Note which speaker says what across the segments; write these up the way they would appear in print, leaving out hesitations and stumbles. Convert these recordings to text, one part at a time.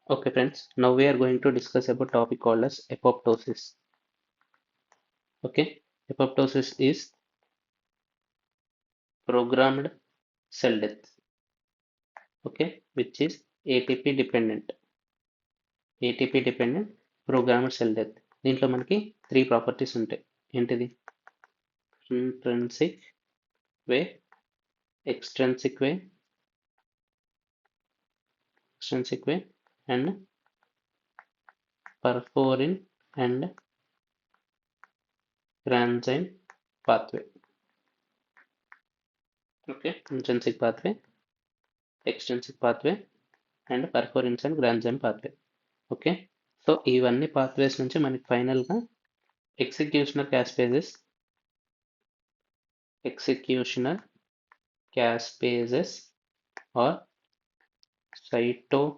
Speaker 1: Okay, friends. Now we are going to discuss about topic called as apoptosis. Okay, apoptosis is programmed cell death. Okay, which is ATP dependent. ATP dependent programmed cell death. దీంట్లో మనకి three properties ఉంటాయి. ఏంటిది? Intrinsic way, extrinsic way, and perforin and granzyme pathway. Okay, intrinsic pathway, extrinsic pathway, and perforins and granzyme pathway. Okay, so ఇవన్నీ pathways నుంచి మనకి ఫైనల్గా executional caspases or cytosolic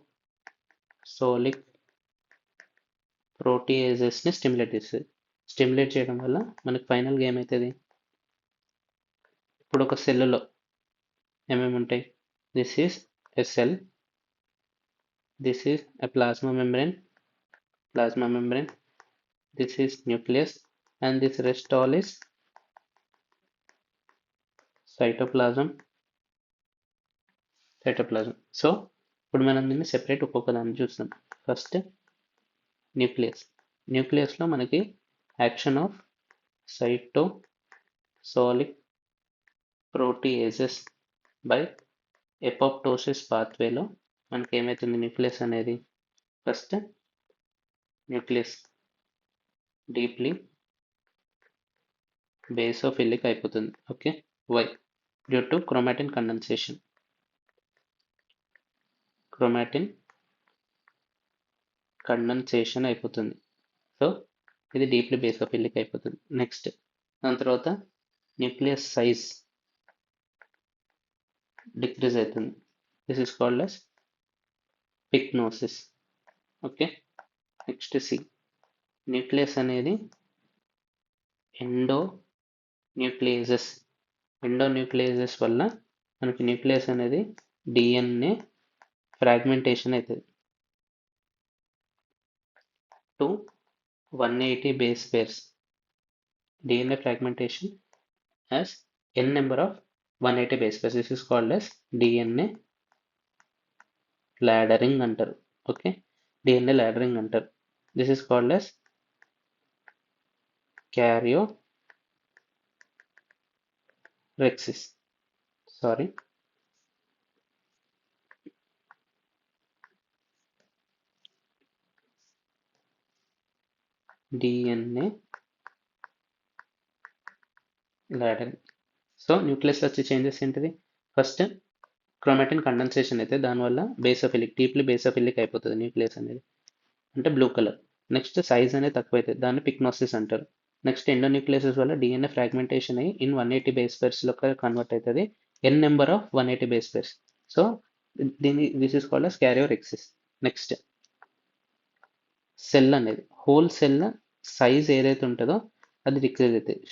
Speaker 1: ప్రోటీయేజెస్ని stimulate చేస్తుంది. స్టిమ్యులేట్ చేయడం వల్ల మనకి ఫైనల్గా ఏమవుతుంది? ఇప్పుడు ఒక సెల్లో ఏమేమి ఉంటాయి? This is a cell, this is a plasma membrane, this is nucleus, and this rest all is cytoplasm. So ఇప్పుడు మనం దీన్ని సెపరేట్ ఒక్కొక్క దాన్ని చూస్తాం. ఫస్ట్ న్యూక్లియస్లో మనకి action of cytosolic proteases by apoptosis పాత్వేలో మనకి ఏమవుతుంది? న్యూక్లియస్ అనేది ఫస్ట్ న్యూక్లియస్ డీప్లీ బేసోఫిలిక్ అయిపోతుంది. Okay, why? Due to chromatin condensation అయిపోతుంది. సో ఇది డీప్లీ బేసోఫిలిక్ అయిపోతుంది. నెక్స్ట్ దాని తర్వాత న్యూక్లియస్ సైజ్ డిక్రీజ్ అవుతుంది. This is called as pyknosis. Okay, next C, nucleus అనేది ఎండోన్యూక్లియేజెస్ వల్ల మనకి న్యూక్లియస్ అనేది డిఎన్ఏ ఫ్రాగ్మెంటేషన్ అవుతుంది to 180 base pairs. DNA fragmentation has n number of 180 base pairs. This is called as DNA laddering అంటారు. Okay, DNA laddering అంటారు. This is called as karyorrhexis. Sorry. DNA laddering. So nucleus వచ్చే changes ఏంటిది? First chromatin condensation అయితే దానివల్ల deeply basophilic అయిపోతుంది nucleus అనేది, అంటే blue colour. Next size అనేది తక్కువ అవుతుంది, దాన్ని పిక్నోసిస్ అంటారు. నెక్స్ట్ ఎండోన్యూక్లియసెస్ వల్ల డిఎన్ఏ ఫ్రాగ్మెంటేషన్ అయ్యి ఇన్ 180 బేస్ పేర్స్లో కన్వర్ట్ అవుతుంది, N number of 180 base pairs. So this is called as karyorrhexis. Next cell అనేది హోల్ సెల్ సైజ్ ఏదైతే ఉంటుందో అది డిక్రీజ్ అవుతుంది,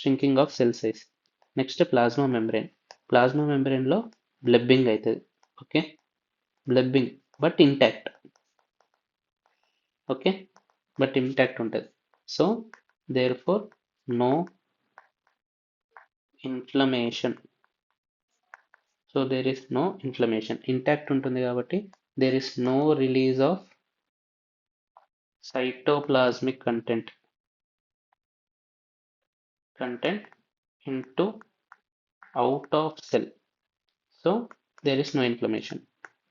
Speaker 1: shrinking of cell size. Next plasma మెంబ్రెయిన్లో బ్లెబ్బింగ్ అవుతుంది. Okay, blebbing but intact. Okay, but intact ఉంటుంది. So therefore no inflammation. So there is no inflammation, intact ఉంటుంది కాబట్టి there is no release of cytoplasmic content into out of cell. So there is no inflammation.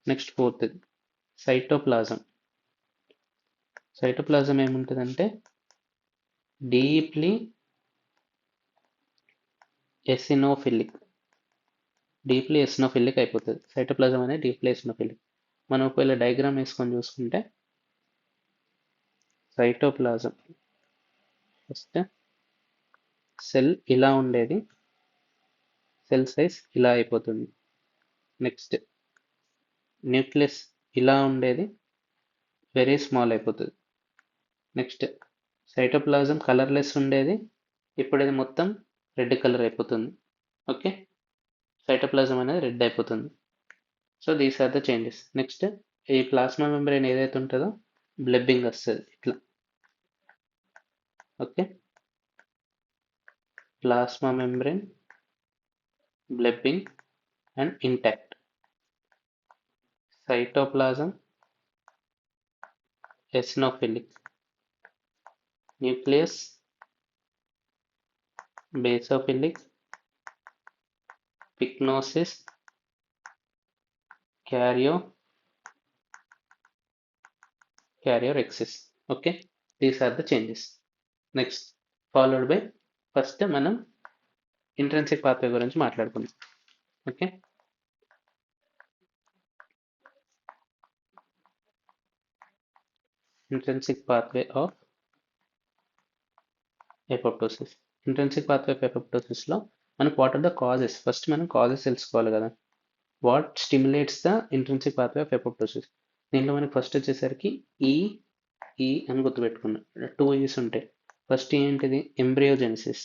Speaker 1: Next fourth, cytoplasm ఏముంటుందంటే deeply ఎసినోఫిలిక్ అయిపోతుంది. Cytoplasm అనేది deeply ఎసినోఫిలిక్. మనం ఒకవేళ diagram వేసుకొని చూసుకుంటే cytoplasm first cell ఇలా ఉండేది, సెల్ సైజ్ ఇలా అయిపోతుంది. నెక్స్ట్ న్యూక్లియస్ ఇలా ఉండేది, వెరీ స్మాల్ అయిపోతుంది. నెక్స్ట్ సైటోప్లాజం కలర్లెస్ ఉండేది, ఇప్పుడు ఇది మొత్తం రెడ్ కలర్ అయిపోతుంది. ఓకే, సైటోప్లాజం అనేది రెడ్ అయిపోతుంది. So these are the changes. Next ఈ ప్లాస్మా మెంబ్రేన్ ఏదైతే ఉంటుందో బ్లెబ్బింగ్ వస్తుంది ఇట్లా. Okay, plasma membrane blebbing and intact. Cytoplasm eosinophilic, nucleus basophilic, pyknosis, karyorrhexis. Okay, these are the changes. Next followed by, first మనం intrinsic pathway గురించి మాట్లాడుకుందాం. Okay, intrinsic pathway of apoptosis. Intrinsic pathway of ఎపోప్టోసిస్లో మనకు what are the causes, first మనం causes తెలుసుకోవాలి కదా. What stimulates the intrinsic pathway of apoptosis. దీంట్లో మనకి first వచ్చేసరికి ఈ అని గుర్తుపెట్టుకున్నాం, 2 ఈస్ ఉంటాయి. ఫస్ట్ ఏంటిది, embryogenesis.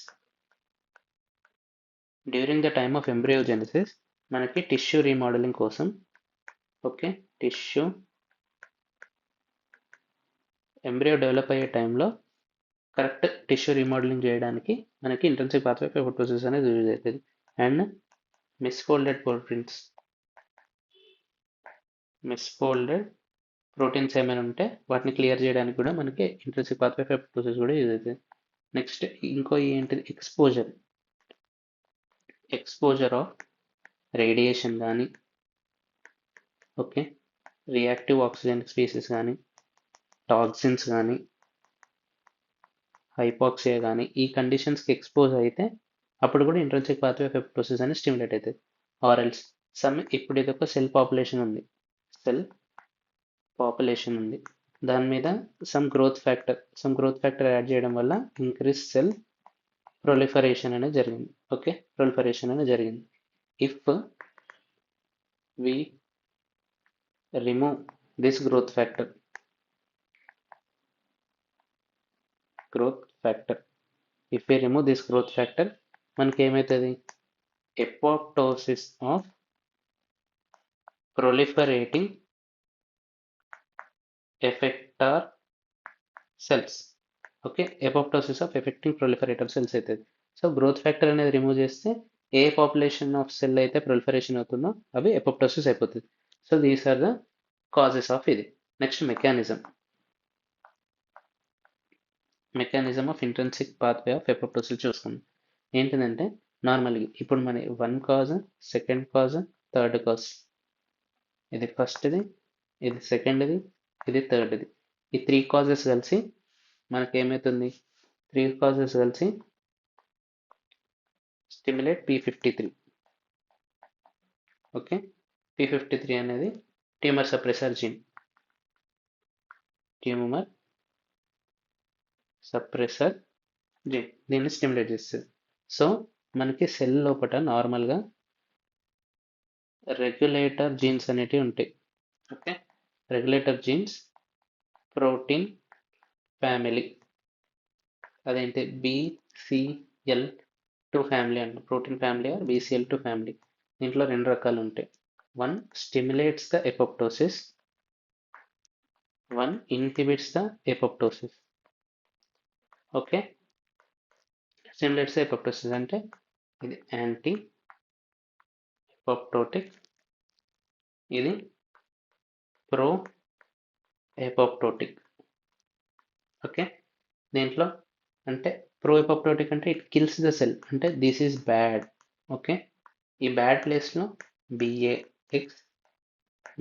Speaker 1: During the time of embryogenesis మనకి టిష్యూ రీమోడలింగ్ కోసం, ఓకే, టిష్యూ ఎంబ్రియో డెవలప్ అయ్యే టైంలో కరెక్ట్ టిష్యూ రీమోడలింగ్ చేయడానికి మనకి ఇంట్రెన్సిక్ పాత్వే ఆఫ్ ఎపోప్టోసిస్ అనేది యూజ్ అవుతుంది. అండ్ మిస్ఫోల్డెడ్ ప్రోటీన్స్ ఏమైనా ఉంటే వాటిని క్లియర్ చేయడానికి కూడా మనకి ఇంట్రెన్సిక్ పాత్వే ఆఫ్ ఎపోప్టోసిస్ కూడా యూజ్ అవుతుంది. నెక్స్ట్ ఇంకో ఏంటిది, ఎక్స్పోజర్ ఆఫ్ రేడియేషన్ కానీ, ఓకే, రియాక్టివ్ ఆక్సిజన్ స్పీసీస్ కానీ, టాక్సిన్స్ కానీ, హైపాక్సియా కానీ, ఈ కండిషన్స్కి ఎక్స్పోజ్ అయితే అప్పుడు కూడా ఇంట్రెన్సిక్ పాత్వే ఆఫ్ ఎపోప్టోసిస్ అనేది స్టిమ్యులేట్ అవుతుంది. ఆర్ఎల్స్ ఇప్పుడు ఇది ఒక సెల్ పాపులేషన్ ఉంది, దాని మీద సమ్ గ్రోత్ ఫ్యాక్టర్ యాడ్ చేయడం వల్ల ఇంక్రీజ్ సెల్ ప్రొలిఫరేషన్ అనేది జరిగింది. ఓకే, ప్రొలిఫరేషన్ అనేది జరిగింది. If we remove this growth factor, మనకి ఏమవుతుంది, apoptosis of proliferating effector cells. Okay, apoptosis of effecting proliferator cells అవుతుంది. సో గ్రోత్ ఫ్యాక్టర్ అనేది రిమూవ్ చేస్తే ఏ పాపులేషన్ ఆఫ్ సెల్ అయితే ప్రొలిఫరేషన్ అవుతుందో అవి ఎపోప్టోసిస్ అయిపోతుంది. So these are the causes of ఇది. Next mechanism of intrinsic pathway of apoptosis చూసుకుందాం. ఏంటిదంటే నార్మల్గా ఇప్పుడు మన 1 cause, second cause, third cause, ఇది ఫస్ట్ది, ఇది సెకండ్ది, ఇది థర్డ్ది. ఈ 3 కాజెస్ కలిసి మనకి ఏమవుతుంది, 3 కాజెస్ కలిసి స్టిమ్యులేట్ P53. ఓకే, P53 అనేది ట్యూమర్ సప్రెసర్ జీన్, దీన్ని స్టిమ్యులేట్ చేస్తుంది. సో మనకి సెల్ లోపల నార్మల్గా రెగ్యులేటర్ జీన్స్ అనేటివి ఉంటాయి. Okay, regulator jeans protein family, అదేంటి BCL2 ఫ్యామిలీ అంట, protein family or BCL2 family. దీంట్లో 2 రకాలు ఉంటాయి. 1 stimulates the apoptosis, 1 inhibits the apoptosis. Okay, stimulates the apoptosis అంటే ఇది యాంటీ ఎపోప్టోటిక్, ఇది ప్రో ఎపోప్టోటిక్. ఓకే, దీంట్లో అంటే ప్రో ఎపోప్టోటిక్ అంటే ఇట్ కిల్స్ ద సెల్, అంటే దిస్ ఈజ్ బ్యాడ్. ఓకే, ఈ బ్యాడ్ ప్లేస్లో BAX,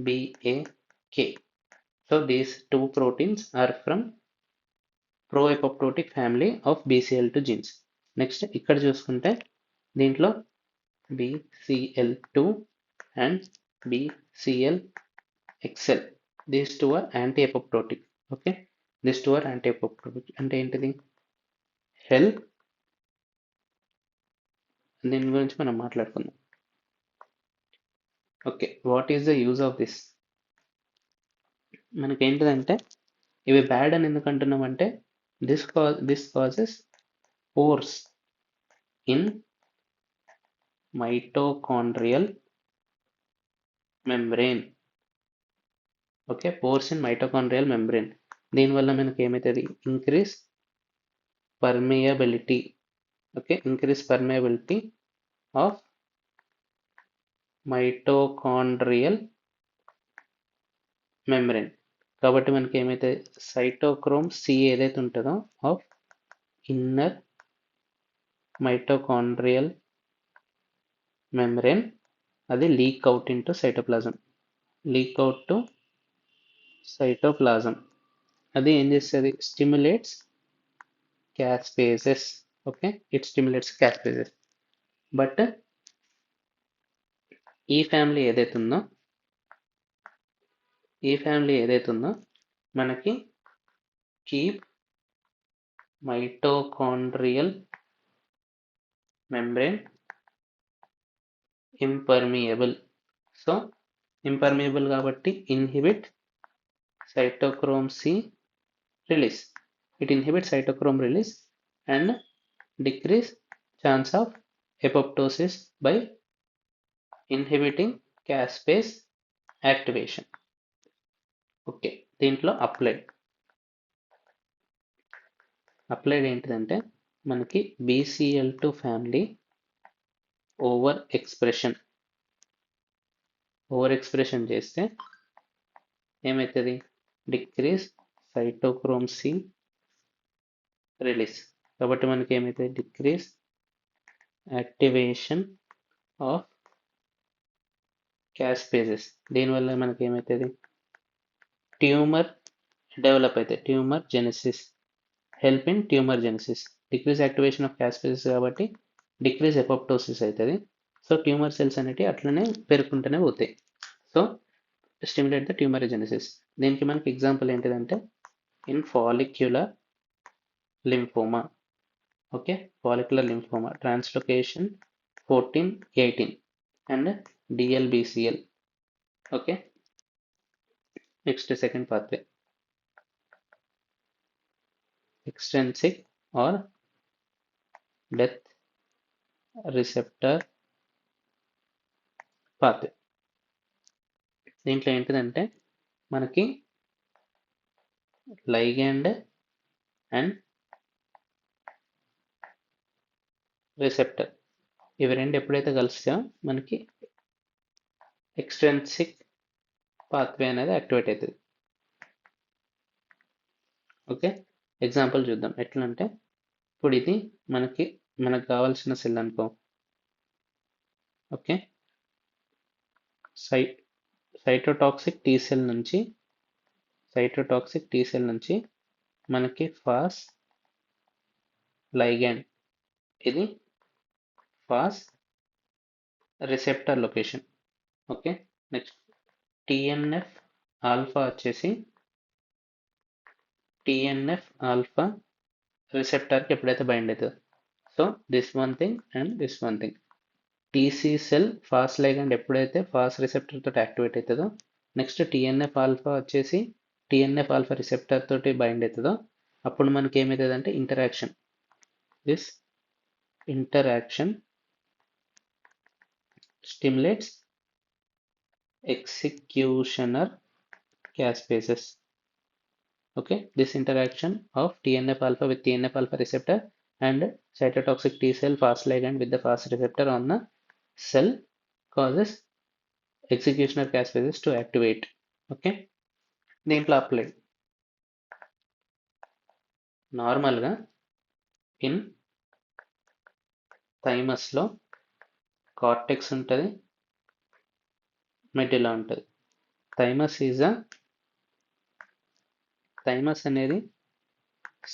Speaker 1: BAK. So these 2 proteins are from pro apoptotic family of BCL2 genes. Next ఇక్కడ చూసుకుంటే దీంట్లో BCL2 and BCLXL, these 2 are anti apoptotic. Okay, these 2 are anti apoptotic అంటే ఏంటిది, help. దీని గురించి మనం మాట్లాడుకుందాం. Okay, what is the use of this. మనకేంటిదంటే ఇవి బ్యాడ్ అని ఎందుకు అంటున్నామంటే this causes pores in mitochondrial membrane. Okay, pores in mitochondrial membrane. దీనివల్ల మనకి ఏమవుతుంది? Increase permeability. Okay, increase permeability of mitochondrial membrane. కాబట్టి మనకి ఏమైతే సైటోక్రోమ్ సి ఏదైతే ఉంటుందో ఆఫ్ ఇన్నర్ మైటోకాండ్రియల్ మెంబ్రేన్, అది leak out into cytoplasm. Leak out to cytoplasm. అది ఏం చేస్తుంది? Stimulates caspases. Okay, it stimulates caspases. But ఈ ఫ్యామిలీ ఏదైతే ఉందో మనకి keep mitochondrial membrane impermeable. So impermeable కాబట్టి inhibit cytochrome C release. It inhibits cytochrome release and decrease chance of apoptosis by inhibiting caspase activation. Okay, దీంట్లో applied ఏంటిదంటే మనకి BCL2 family over expression చేస్తే ఏమవుతుంది? Decrease cytochrome C release. కాబట్టి మనకి ఏమవుతుంది? Decrease activation of caspases. దీనివల్ల మనకి ఏమవుతుంది? ట్యూమర్ డెవలప్ అవుతాయి. Tumour genesis, help in tumour genesis. Decrease activation of caspases కాబట్టి డిక్రీజ్ ఎపోప్టోసిస్ అవుతుంది. సో ట్యూమర్ సెల్స్ అనేవి అట్లనే పెరుగుకుంటూనే పోతాయి. So stimulate the tumorigenesis. దీనికి మనకి ఎగ్జాంపుల్ ఏంటిదంటే in follicular lymphoma. Okay, follicular lymphoma translocation 14-18 and DLBCL. Okay, next second pathway extrinsic are death receptor pathway. దీంట్లో ఏంటిదంటే మనకి లైగండ్ అండ్ రిసెప్టర్ ఇవి రెండు ఎప్పుడైతే కలిసాయో మనకి ఎక్స్ట్రిన్సిక్ పాత్వే అనేది యాక్టివేట్ అవుతుంది. ఓకే, ఎగ్జాంపుల్ చూద్దాం. ఎట్లా అంటే ఇప్పుడు ఇది మనకు కావాల్సిన సెల్ అనుకో. ఓకే, సైటోటాక్సిక్ టీ సెల్ నుంచి మనకి ఫాస్ లైగండ్, ఇది Fas receptor location. Okay, next TNF alpha వచ్చేసి TNF ఆల్ఫా రిసెప్టర్కి ఎప్పుడైతే బైండ్ అవుతుందో. So this one thing and this one thing. TC cell Fas ligand ఎప్పుడైతే ఫాస్ట్ రిసెప్టర్ తోటి యాక్టివేట్ అవుతుందో, నెక్స్ట్ TNF ఆల్ఫా వచ్చేసి TNF ఆల్ఫా రిసెప్టర్ తోటి bind అవుతుందో, అప్పుడు మనకి ఏమవుతుంది అంటే this interaction stimulates executioner caspases. Okay, this interaction of TNF alpha with TNF alpha receptor and cytotoxic T cell fast ligand with the fast receptor on the cell causes executioner caspases to activate. Okay, దీంట్లో apply నార్మల్గా in థైమస్లో cortex ఉంటుంది, medulla ఉంటుంది. Thymus అనేది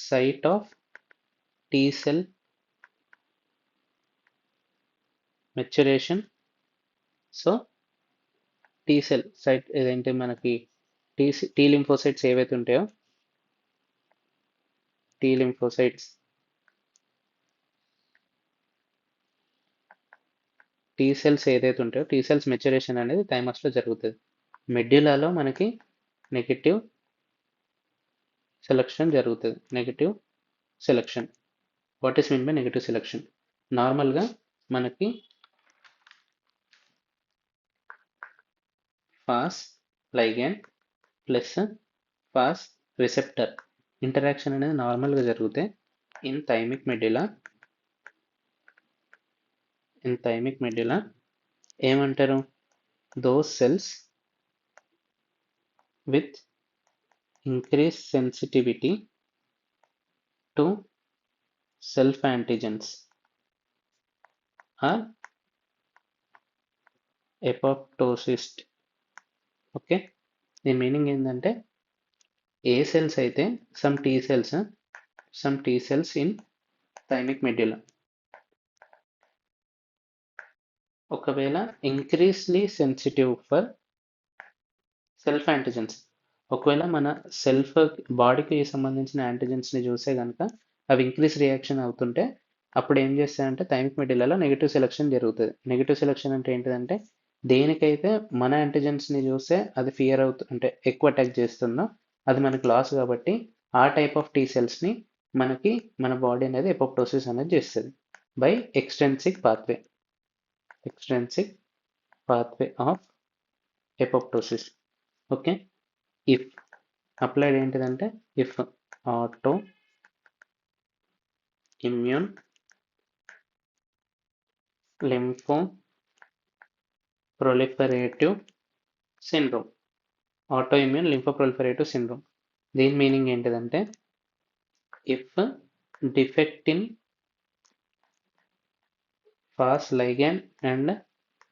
Speaker 1: site of T cell maturation. So T cell site ఏదంటే మనకి tea lymphocytes ఏవైతే ఉంటాయో, టీ లింఫోసైట్స్ టీ సెల్స్ ఏదైతే ఉంటాయో టీ సెల్స్ మెచ్యురేషన్ అనేది థైమస్లో జరుగుతుంది. మెడ్యులాలో మనకి నెగటివ్ సెలక్షన్ జరుగుతుంది. Negative selection, what is mean by negative selection? నార్మల్గా మనకి Fas ligand plus Fas receptor interaction అనేది నార్మల్గా జరిగితే ఇన్ థైమిక్ మెడ్యులా ఏమంటారు? Those cells with increase sensitivity to self antigens are apoptosed. Okay, దీని మీనింగ్ ఏంటంటే ఏ సెల్స్ అయితే some T cells in thymic medulla ఒకవేళ increasingly sensitive for self antigens, ఒకవేళ మన సెల్ఫ్ బాడీకి సంబంధించిన యాంటీజెన్స్ని చూసే కనుక అవి ఇంక్రీస్ రియాక్షన్ అవుతుంటే అప్పుడు ఏం చేస్తాయంటే థైమిక్ మెడ్యులాలో నెగిటివ్ సెలెక్షన్ జరుగుతుంది. నెగిటివ్ సెలెక్షన్ అంటే ఏంటిదంటే దేనికైతే మన యాంటీజెన్స్ని చూస్తే అది ఫియర్ అంటే ఎక్కువ అటాక్ చేస్తుందో అది మనకి లాస్, కాబట్టి ఆ టైప్ ఆఫ్ టీ సెల్స్ని మనకి మన బాడీ అనేది ఎపోప్టోసిస్ అనేది చేస్తుంది by extrinsic pathway of apoptosis. Okay, if applied ఏంటిదంటే if auto immune lympho proliferative syndrome. దీని మీనింగ్ ఏంటిదంటే if defect in Fas ligand and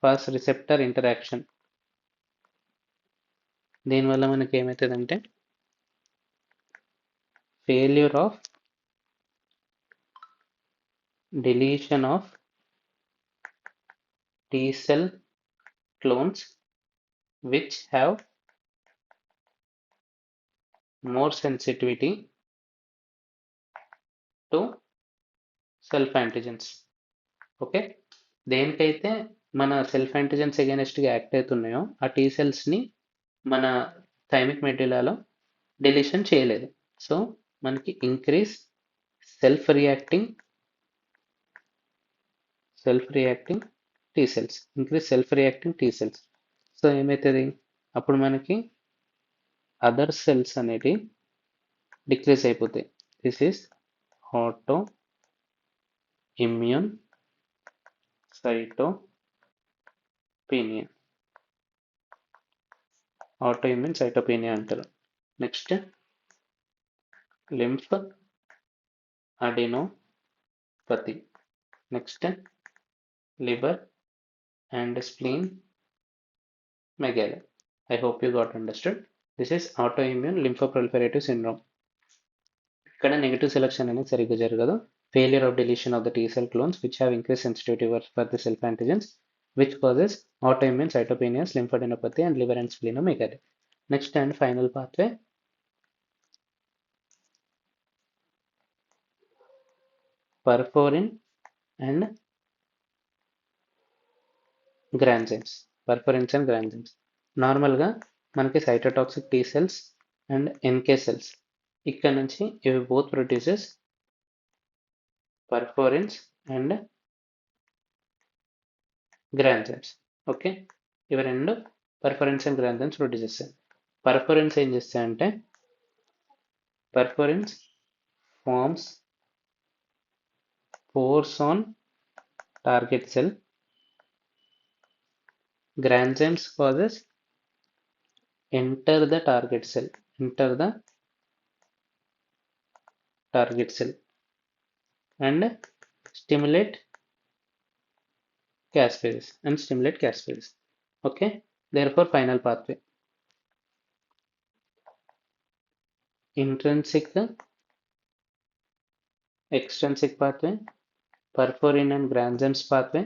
Speaker 1: Fas receptor interaction, దీనివల్ల మనకి ఏమవుతుందంటే failure of deletion of T cell clones which have more sensitivity to self antigens. Okay, దేనికైతే మన self antigens అగైనెస్ట్గా act అవుతున్నాయో ఆ T సెల్స్ని మన థైమిక్ మెడ్యులాలో డిలీషన్ చేయలేదు. సో మనకి increase self reacting T cells. So ఏమవుతుంది అప్పుడు మనకి అదర్ సెల్స్ అనేవి డిక్రీజ్ అయిపోతాయి. This is auto immune cytopenia అంటారు. Next lymph adenopathy, next liver and splenomegaly. I hope you got understood. This is autoimmune lymphoproliferative syndrome. ఇక్కడ negative selection అనేది సరిగ్గా జరగదు. Failure of deletion of the T cell clones which have increase sensitivity for the self antigens which causes autoimmune cytopenias, lymphadenopathy and liver and splenomegaly. Next and final pathway, perforin and granzymes. నార్మల్గా మనకి cytotoxic T cells and NK cells, ఇక్కడ నుంచి ఇవి both produces పర్ఫోరిన్స్ and గ్రాన్జైమ్స్. Okay, ఇవి రెండు పర్ఫోరిన్స్ and గ్రాన్జైమ్స్ produce చేస్తాయి. పర్ఫోరిన్స్ ఏం చేస్తాయంటే పర్ఫోరిన్స్ forms pores on target cell. Granzymes causes enter the target cell and stimulate caspases. Okay, therefore final pathway, intrinsic, extrinsic pathway, perforin and granzymes pathway.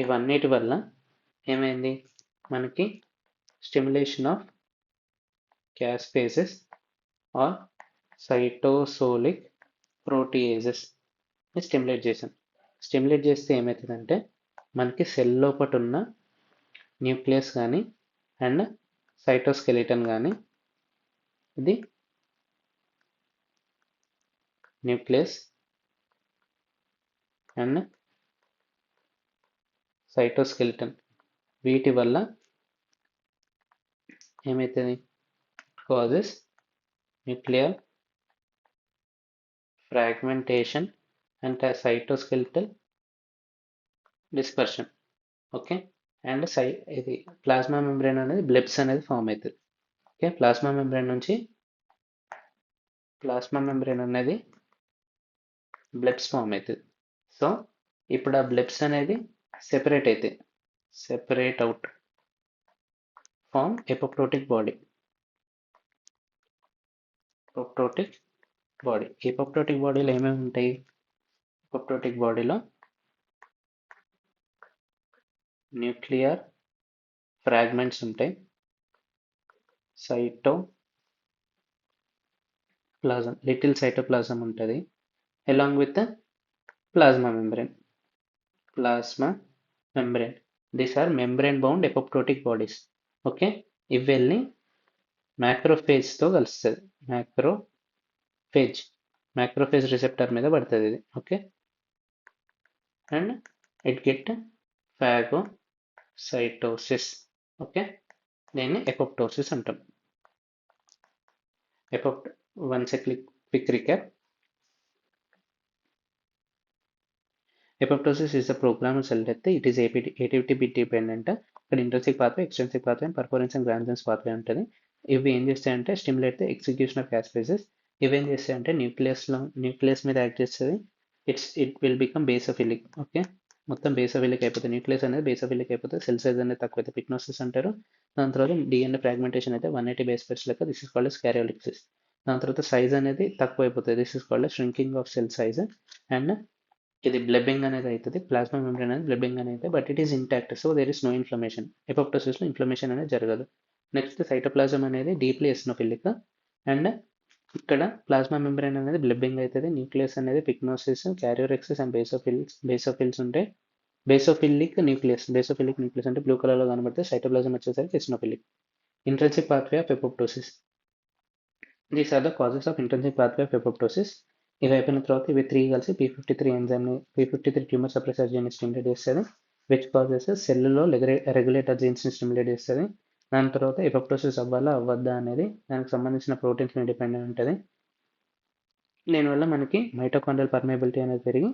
Speaker 1: ఇవన్నిటి వల్ల ఏమైంది మనకి stimulation of caspases or cytosolic proteases stimulate చేస్తే ఏమవుతుందంటే మనకి cell లోపట ఉన్న nucleus కానీ అండ్ సైటోస్కెలిటన్ కానీ, ఇది న్యూక్లియస్ అండ్ సైటోస్కెలిటన్, వీటి వల్ల ఏమవుతుంది? causes nuclear fragmentation and cytoskeletal dispersion. Okay, and ఇది ప్లాస్మా మెంబ్రేన్ అనేది బ్లెబ్స్ అనేది ఫామ్ అవుతుంది. ఓకే, ప్లాస్మా మెంబ్రేన్ నుంచి ప్లాస్మా మెంబ్రేన్ అనేది బ్లెబ్స్ ఫామ్ అవుతుంది. సో ఇప్పుడు ఆ బ్లెబ్స్ అనేది సెపరేట్ అవుతాయి, separate out form apoptotic body. Apoptotic body, apoptotic బాడీలో ఏమేమి ఉంటాయి? ఎపోప్టోటిక్ బాడీలో న్యూక్లియర్ ఫ్రాగ్మెంట్స్ ఉంటాయి, సైటోప్లాజం, లిటిల్ సైటోప్లాజం ఉంటుంది, along with plasma membrane. Plasma membrane, these are membrane bound apoptotic bodies. Okay, ఇవి వెళ్ళి మ్యాక్రోఫేజ్తో కలుస్తుంది. మ్యాక్రోఫేజ్ రిసెప్టర్ మీద పడుతుంది ఇది. Okay, and it get phagocytosis. Okay, దీన్ని ఎపోప్టోసిస్ అంటాం. Once a quick recap. Apoptosis is the programmed cell death. It is ATP dependent. ఇక్కడ intrinsic pathway, extrinsic pathway and perforins and granzymes pathway ఉంటుంది. ఇవి ఏం చేస్తాయంటే stimulate the execution of caspases. ఇవి ఏం చేస్తాయంటే న్యూక్లియస్ మీద యాక్ట్ చేస్తుంది. It will become basophilic. Okay, మొత్తం బేసోఫిలిక్ అయిపోతుంది. న్యూక్లియస్ అనేది బేసోఫిలిక్ అయిపోతుంది. సెల్ సైజ్ అనేది తక్కువ అయితే పిక్నోసిస్ అంటారు. దాని తర్వాత డిఎన్ఏ ఫ్రాగ్మెంటేషన్ అయితే 180 బేస్ పెయిర్స్ లెక్క, this is called as karyolysis. దాని తర్వాత సైజ్ అనేది తక్కువ అయిపోతుంది, this is called shrinking of cell size. And ఇది బ్లెబ్బింగ్ అనేది అవుతుంది. ప్లాస్మా మెంబ్రేన్ అనేది బ్లెబ్బింగ్ అనేది, but it is intact, so there is no inflammation. ఎపోప్టోసిస్లో ఇన్ఫ్లమేషన్ అనేది జరగదు. నెక్స్ట్ సైటోప్లాజం అనేది డీప్లీ ఎసినోఫిలిక్, అండ్ ఇక్కడ ప్లాస్మా మెంబ్రేన్ అనేది బ్లెబ్బింగ్ అవుతుంది. న్యూక్లియస్ అనేది పిక్నోసిస్, క్యారియోరెక్సిస్ అండ్ బేసోఫిల్స్ ఉంటాయి. బేసోఫిలిక్ న్యూక్లియస్ అంటే బ్లూ కలర్లో కనబడితే, సైటోప్లాజం వచ్చేసరికి eosinophilic. Intrinsic pathway of apoptosis. These are the causes of intrinsic pathway of apoptosis. ఇవి అయిపోయిన తర్వాత ఇవి 3 కలిసి P53 ఎంజైమ్ని, P53 ట్యూమర్ సప్రెసర్ జీన్ని స్టిమ్యులేట్ చేస్తుంది, విచ్ కాజెస్ సెల్లో రెగ్యులేటర్ జీన్స్ని స్టిమ్యులేట్ చేస్తుంది. దాని తర్వాత ఎపోప్టోసిస్ అవ్వాలా అవ్వద్దా అనేది దానికి సంబంధించిన ప్రోటీన్స్ మీద డిపెండ్ అయి ఉంటుంది. దీనివల్ల మనకి మైటోకాండ్రియల్ పర్మియబిలిటీ అనేది పెరిగి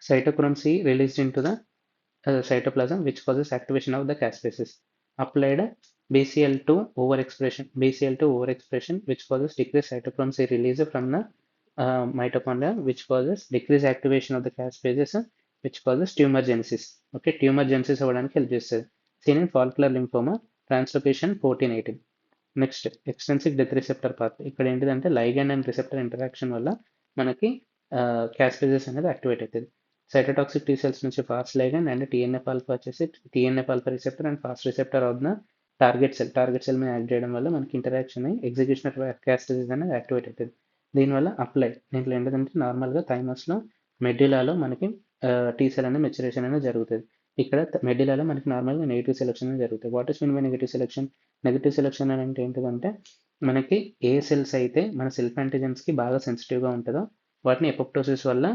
Speaker 1: cytochrome C released into the cytoplasm, which causes activation of the caspases. Applied BCL2 overexpression, which causes decreased cytochrome C release from the mitochondria, which causes decreased activation of the caspases, which causes tumor genesis. Okay, tumor genesis అవ్వడానికి help చేస్తుంది. Seen in follicular lymphoma, translocation 14-18. Next extensive death receptor path. ఇక్కడ ఏంటిదంటే ligand and receptor interaction వల్ల మనకి క్యాస్పేజెస్ అనేది activate అవుతుంది. Cytotoxic T cells నుంచి fast ligand and TNF alpha వచ్చేసి TNF alpha receptor and Fas receptor అవుతున్న టార్గెట్ సెల్ మీద యాక్ట్ చేయడం వల్ల మనకి ఇంటరాక్షన్ అయ్యి ఎగ్జిక్యూషన్ ఆఫ్ క్యాస్పేజెస్ అనేది యాక్టివేట్ అవుతుంది. దీనివల్ల దీంట్లో ఏంటంటే నార్మల్గా థైమస్లో మెడ్యులాలో మనకి టీ సెల్ అనేది మెచ్యురేషన్ అనేది జరుగుతుంది. ఇక్కడ మెడ్యులాలో మనకి నార్మల్గా నెగిటివ్ సెలెక్షన్ అనేది జరుగుతుంది. What is mean by negative selection? Negative selection అని అంటే ఏంటిదంటే మనకి ఏ సెల్స్ అయితే మన సెల్ఫ్ యాంటిజెన్స్కి బాగా సెన్సిటివ్గా ఉంటుందో వాటిని ఎపోప్టోసిస్ వల్ల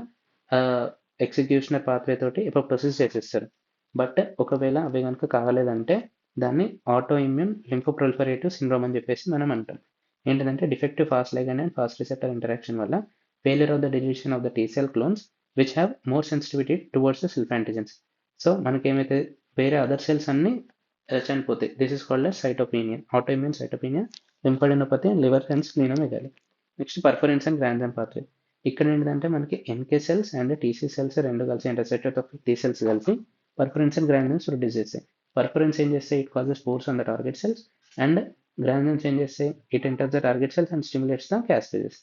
Speaker 1: ఎగ్జిక్యూషనర్ పాత్వే తోటి ఎపోప్టోసిస్ చేసేస్తారు. బట్ ఒకవేళ అవి కనుక కాగలేదంటే దాన్ని ఆటో ఇమ్యూన్ లింఫోప్రొలిఫరేటివ్ సిండ్రోమ్ అని చెప్పేసి మనం అంటాం. ఏంటంటే defective Fas ligand and Fas receptor interaction వల్ల failure of the deletion of the T cell clones which have more sensitivity towards the self antigens. So మనకేమైతే వేరే అదర్ సెల్స్ అన్ని చనిపోతాయి. This is called cytopenia, autoimmune cytopenia, lymphadenopathy and liver and splenomegaly. Next perforins and granzyme pathway. ఇక్కడ ఏంటంటే మనకి NK cells and TC cells రెండు కలిసి interceptor of T cells కలిసి పర్ఫరెన్స్ అండ్ గ్రాన్జమ్స్ ప్రొడ్యూస్ చేస్తాయి. పర్ఫరెన్స్ ఏం చేస్తాయి? It causes pores on the target cells, and granzymes ఏం చేస్తాయి? It enters the target cells and stimulates the caspases.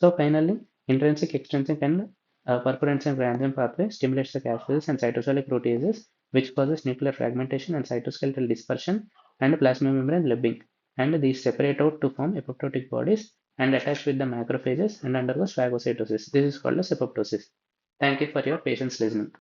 Speaker 1: So finally, intrinsic, extrinsic and perforance and granzyme pathway stimulates the caspases and cytosolic proteases, which causes nuclear fragmentation and cytoskeletal dispersion and plasma membrane webbing. And these separate out to form apoptotic bodies and attach with the macrophages and undergoes phagocytosis. This is called as apoptosis. Thank you for your patience listening.